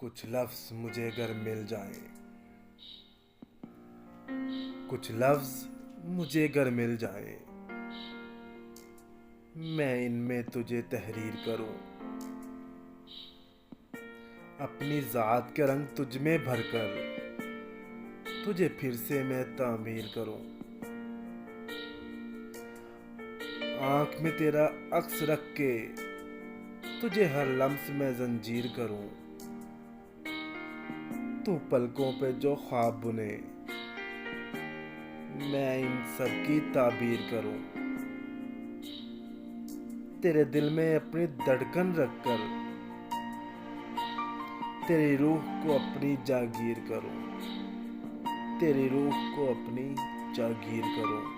कुछ लफ्ज मुझे अगर मिल जाए, कुछ लफ्ज मुझे अगर मिल जाए, मैं इनमें तुझे तहरीर करूं, अपनी ज़ात के रंग तुझ में भरकर तुझे फिर से मैं तामीर करूं, आँख में तेरा अक्स रख के तुझे हर लम्स में जंजीर करूं, तू पलकों पे जो ख्वाब बुने मैं इन सब की ताबीर करूं, तेरे दिल में अपनी धड़कन रखकर तेरी रूह को अपनी जागीर करूं, तेरी रूह को अपनी जागीर करूं।